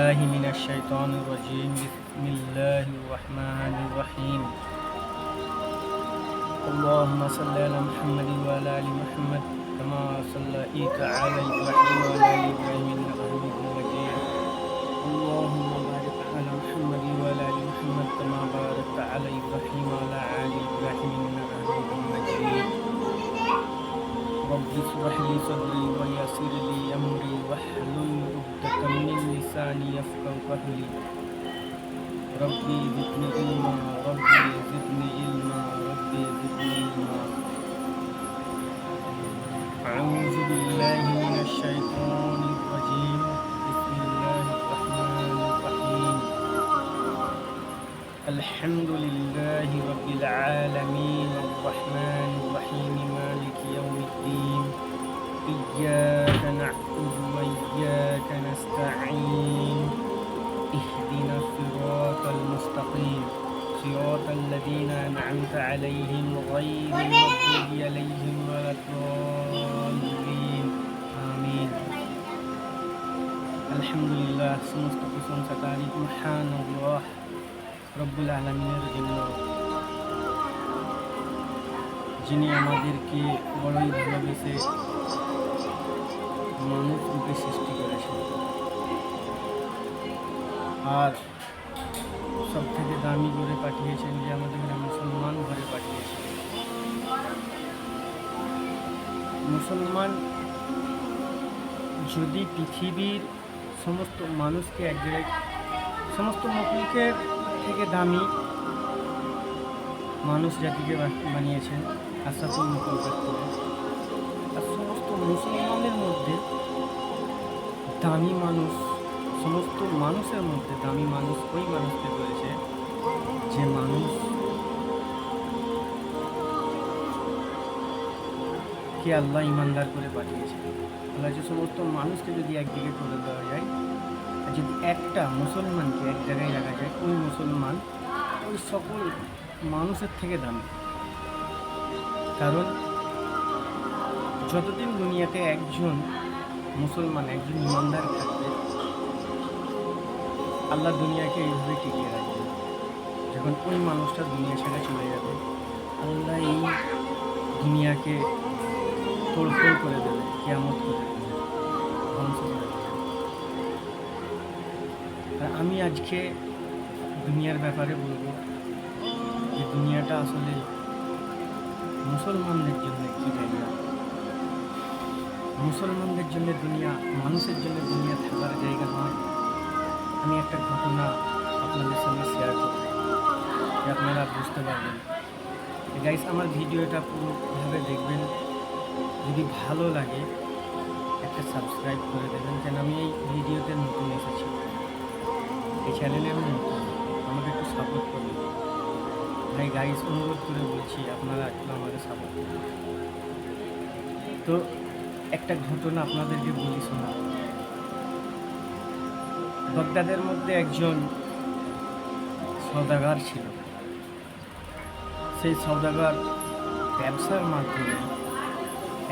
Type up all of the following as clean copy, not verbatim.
بالله من الشيطان الرجيم بسم الله الرحمن الرحيم اللهم صل على محمد وعلى آل محمد كما صليت على إبراهيم وعلى آل إبراهيم إنك حميد مجيد اللهم بارك على محمد وعلى آل محمد كما باركت على إبراهيم وعلى آل إبراهيم إنك حميد مجيد رب اشرح لي صدري ويسر لي أمري واحلل عقدة من لساني يفقهوا قولي ربي زدني علما ربي زدني علما ربي زدني علما أعوذ بالله من الشيطان الرجيم بسم الله الرحمن الرحيم الحمد لله رب العالمين الرحمن الرحيم مالك يوم الدين إياك نعبد وإياك نستعين اهدنا الصراط المستقيم صراط الذين أنعمت عليهم غير المغضوب عليهم ولا الضالين آمين الحمد لله সমস্ত প্রশংসা তারিফ মহান আল্লাহ রব্বুল আলামিনের জন্য যিনি আমাদেরকে বড়ই ভালোবেসে মানব রূপে সৃষ্টি করেছেন আর সব থেকে দামি করে পাঠিয়েছেন যে আমাদের মুসলমান ঘরে পাঠিয়েছেন। মুসলমান যদি পৃথিবীর সমস্ত মানুষকে এক জায়গায় সমস্ত মখলুকের থেকে দামি মানুষ জাতিকে বানিয়েছেন আশরাফুল মাখলুকাত করে, আর সমস্ত মুসলমানের মধ্যে দামি মানুষ সমস্ত মানুষের মধ্যে দামি মানুষ ওই মানুষকে রয়েছে যে মানুষ কে আল্লাহ ইমানদার করে পাঠিয়েছে। আল্লাহ যে সমস্ত মানুষকে যদি একদিকে করে দেওয়া যায় আর যদি একটা মুসলমানকে এক জায়গায় রাখা যায়, ওই মুসলমান ওই সকল মানুষের থেকে দামি। কারণ যতদিন দুনিয়াতে একজন মুসলমান একজন ইমানদার থাকবে, আল্লাহ দুনিয়াকে এইভাবে টিকিয়ে রাখবে। যখন ওই মানুষটা দুনিয়া ছেড়ে চলে যাবে, আল্লাহ এই দুনিয়াকে তোড়ফোড় করে দেবে, কিয়ামত করে দেবে, ধ্বংস করে দেবে। আর আমি আজকে দুনিয়ার ব্যাপারে বলবো যে দুনিয়াটা আসলে মুসলমানদের জন্য কী জায়গা। মুসলমানদের জন্য দুনিয়া, মানুষের জন্য দুনিয়া থাকার জায়গা নয়। আমি একটা ঘটনা আপনাদের সঙ্গে শেয়ার করব যে আপনারা বুঝতে পারবেন। গাইস, আমার ভিডিওটা পুরোভাবে দেখবেন, যদি ভালো লাগে একটা সাবস্ক্রাইব করে দেবেন, কেন আমি এই ভিডিওতে নতুন এসেছি, এই চ্যানেলে আমি নতুন, আমাকে একটু সাপোর্ট করবেন ভাই। গাইস, অনুরোধ করে বলছি আপনারা একটু আমাকে সাপোর্ট করবেন। তো একটা ঘটনা আপনাদেরকে বলি শোনা। বাগদাদের মধ্যে একজন সওদাগর ছিল। সেই সওদাগর ব্যবসার মাধ্যমে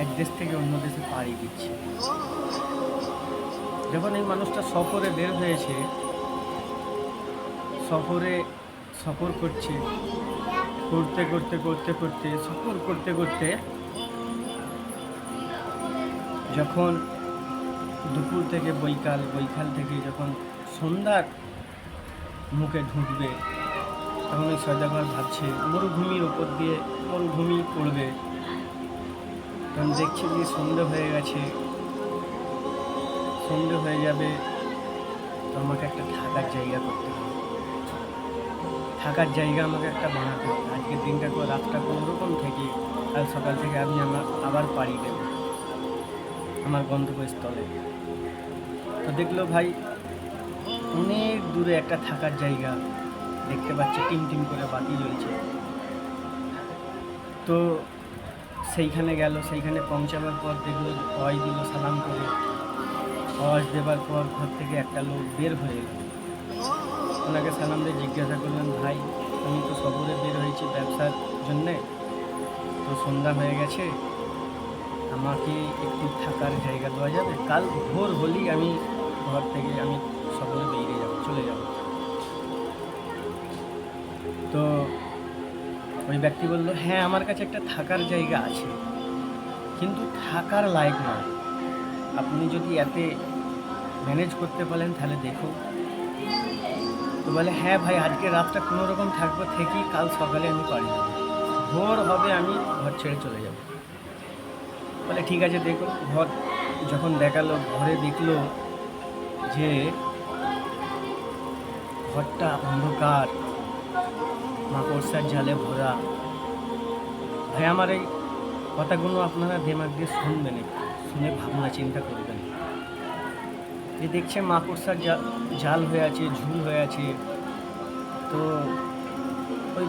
এক দেশ থেকে অন্য দেশে পাড়ি দিচ্ছে। যখন এই মানুষটা সফরে বের হয়েছে, সফর করছে, করতে যখন দুপুর থেকে বৈকাল থেকে যখন সন্ধ্যার মুখে ঢুকবে, তখন ওই সওদাগর ভাবছে মরুভূমির ওপর দিয়ে মরুভূমি পড়বে। তখন দেখছে যে সন্ধ্যে হয়ে গেছে, সন্ধ্যে হয়ে যাবে, তো আমাকে একটা থাকার জায়গা করতে হবে, থাকার জায়গা আমাকে একটা বানাতে হবে। আজকের দিনটা রাতটা কোনোরকম থেকে কাল সকাল থেকে আমি আবার পাড়ি দেব আমার গন্তব্যস্থলে। তো দেখলো ভাই অনেক দূরে একটা থাকার জায়গা দেখতে পাচ্ছে, টিম করে বাতি জ্বলছে। তো সেইখানে গেল, সেইখানে পৌঁছাবার পর দেখলো আওয়াজ দিল, সালাম করে আওয়াজ দেবার পর ঘর থেকে একটা লোক বের হয়ে এলো। ওনাকে সালাম দিয়ে জিজ্ঞাসা করলেন, ভাই আমি তো সফরে বের হয়েছি ব্যবসার জন্যে, তো সন্ধ্যা হয়ে গেছে, আমাকে একটু থাকার জায়গা দেওয়া যাবে? কাল ভোর হলেই আমি ঘর থেকে আমি সফরে বেরিয়ে ওই ব্যক্তি বলল, হ্যাঁ আমার কাছে একটা থাকার জায়গা আছে, কিন্তু থাকার লায়ক নয়। আপনি যদি এতে ম্যানেজ করতে পারেন তাহলে দেখুন। তো বলে, হ্যাঁ ভাই আজকে রাতটা কোনো রকম থাকবো, থেকে কাল সকালে আমি বাড়ি যাবো, ভোর হবে আমি ঘর ছেড়ে চলে যাব। বলে ঠিক আছে দেখুন। ঘর যখন দেখালো, ঘরে দেখলো যে ঘরটা অন্ধকার, মাকড়সার জালে ভরা। ভাই আমার এই কথাগুলো আপনারা দিমাগ দিয়ে শুনবেন, একটু শুনে ভাবনা চিন্তা করবেন। যে দেখছে মাকড়সার জাল হয়ে আছে, ঝুল হয়ে আছে। তো ওই